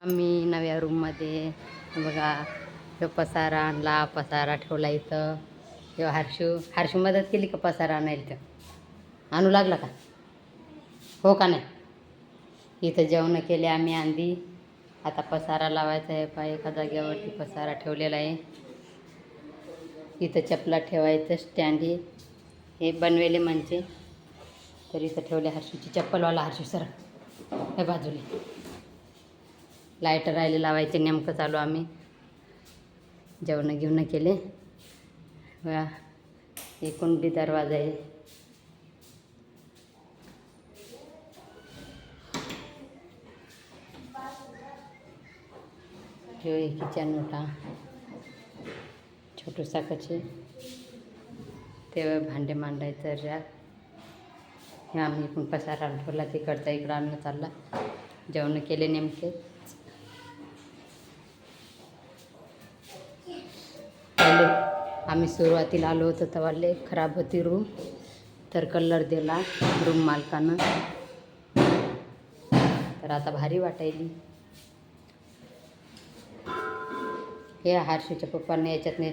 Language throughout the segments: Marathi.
आम्ही नव्या रूममध्ये बघा तो पसारा आणला, पसारा ठेवला इथं. तेव्हा हर्षू मदत केली का पसारा आणायला? तर आणू लागला का? हो का नाही? इथं जेवण केले आम्ही आंधी. आता पसारा लावायचा आहे. एका जागेवरती पसारा ठेवलेला आहे. इथं चपला ठेवायचं स्टँड हे बनवेले म्हणजे. तर इथं ठेवले हर्षूची चप्पलवाला. हर्षू सर हे बाजूला. लाईट राहिले लावायचे नेमकं चालू. आम्ही जेवण घेऊन केले. एकूण बी दरवाजा आहे. हे किचन मोठा छोटूसा कचे ते भांडे मांडायचं रॅक. हे आम्ही पण पसारा ठेवला तिकडचा इकडं आणणं चालला. जेवण केले नेमके. पहिले आम्ही सुरुवातीला आलो होतो तेव्हा लय खराब होती रूम. तर कलर दिला रूम मालकानं. तर आता भारी वाटायली. हे हर्षूच्या पप्पांनी याच्यातने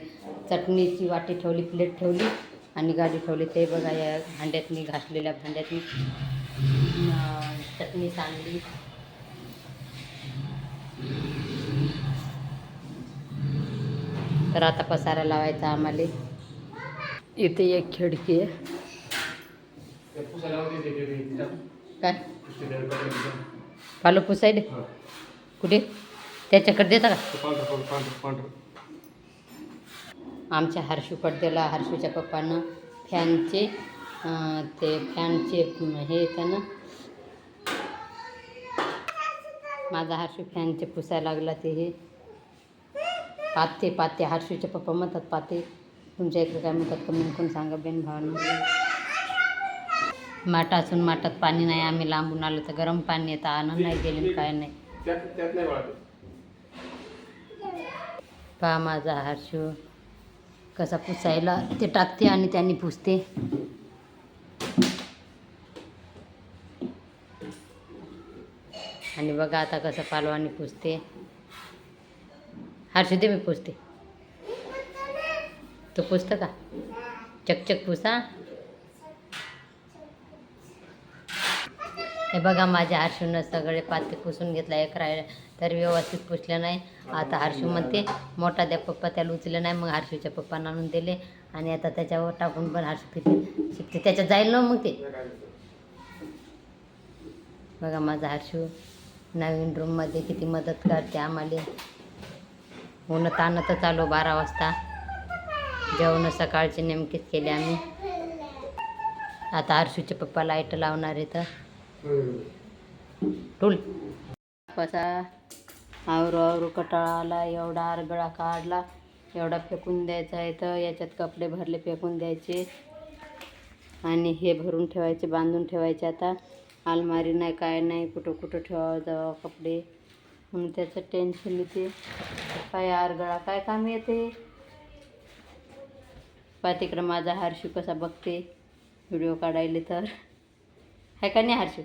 चटणीची वाटी ठेवली, प्लेट ठेवली आणि गाडी ठेवली. ते बघा या भांड्यातनी, घासलेल्या भांड्यातनी चटणी सांडली. तर आता पसारा लावायचा आम्हाला. इथे एक खिडकी आहे. काय पालो पुसायले कुठे? त्याच्याकडे देता का? आमच्या हर्षूकडे दिला. हर्षूच्या पप्पानं फॅनचे ते फॅनचे हे येतं ना. माझा हर्षू फॅनचे पुसायला लागला. ते हे पाते हर्षूचे पप्पा म्हणतात पाते. तुमच्या इकडे काय म्हणतात का म्हणून कोण सांगा बेन भावानं. माठ असून माठात पाणी नाही. आम्ही लांबून आलो तर गरम पाणी येतं. आनंद नाही गेले काय नाही. पहा माझा हर्षू कसा पुसायला ते टाकते आणि त्यांनी पुसते. आणि बघा आता कसं पालवानी पुसते. हर्षू दे मी पुसते. तू पुसतं का? चकचक पुसा. हे बघा माझ्या हर्षूनं सगळे पाते पुसून घेतला. एक राहिलं तर व्यवस्थित पुसलं नाही. आता हर्षू म्हणते मोठा द्या पप्पा, त्याला उचलं नाही. मग हर्षूच्या पप्पांना आणून दिले आणि आता त्याच्यावर टाकून पण हर्षू शिकते. त्याच्यात जाईल ना मग ते. बघा माझा हर्षू नवीन रूममध्ये किती मदत करते आम्हाला. ऊन ताणत चालू 12 वाजता. जेवण सकाळचे नेमकेच केले आम्ही. आता हर्षूचे पप्पा लाईट लावणार आहे. तर टूल कसा आवरू कटाळा आला. एवढा आरगळा काढला. एवढा फेकून द्यायचा आहे. तर याच्यात कपडे भरले फेकून द्यायचे आणि हे भरून ठेवायचे, बांधून ठेवायचे. आता अलमारी नाही काय नाही, कुठं कुठं ठेवावं जावं कपडे म्हणून त्याचं टेन्शन येते. काय आरगळा काय काम येते. पहा तिकडं माझा हर्षू कसा बघते व्हिडिओ काढायले. तर आहे का नाही हर्षू?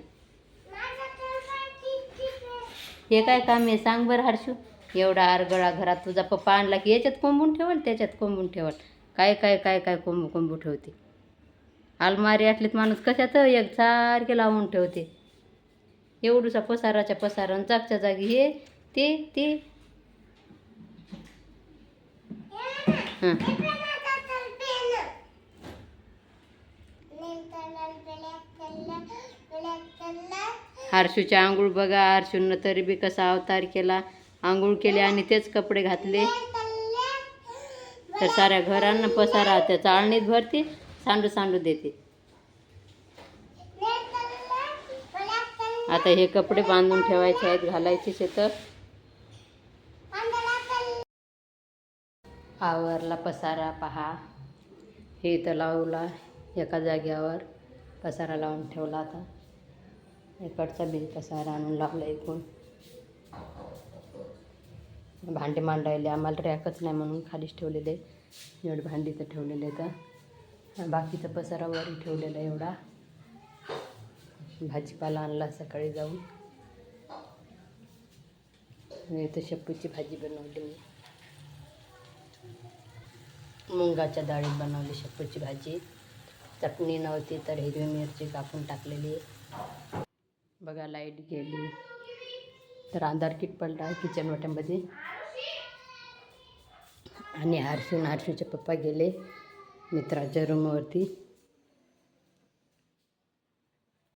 हे काय काम आहे सांग बरं हर्षू? एवढा आरगळा घरात तुझा पप्पा आणला की याच्यात कोंबून ठेवल, त्याच्यात कोंबून ठेवल. काय काय काय काय कोंबू ठेवते. अलमारी असलीत माणूस कशात एक सारखे लावून ठेवते. एवढूसा पसाराच्या पसारण जागच्या जागी हे ते हां. हर्षूच्या आंघोळ बघा. हर्षूनं तरी बी कसा अवतार केला. आंघोळ केले आणि तेच कपडे घातले. तर साऱ्या घरांना पसारा त्या चाळणीत भरते, सांडू देते. आता हे कपडे बांधून ठेवायचे आहेत, घालायचे शेतं. आवरला पसारा पहा. हे इथं लावला एका जाग्यावर पसारा लावून ठेवला. आता इकडचा बी पसारा आणून लावला. एकूण भांडे मांडायले आम्हाला रॅकच नाही म्हणून खालीच ठेवलेले. एवढे भांडी तर ठेवलेले. तर बाकीचा पसारा वर ठेवलेला एवढा. भाजीपाला आणला सकाळी जाऊन. इथं शेपूची भाजी बनवली मी. मुंगाच्या डाळीत बनवली शेपूची भाजी. चटणी नव्हती तर हिरवी मिरची कापून टाकलेली. बघा लाईट गेली तर अंधार किट पडला आहे किचन वाट्यामध्ये. आणि हर्षूचे पप्पा गेले मित्राच्या रूमवरती.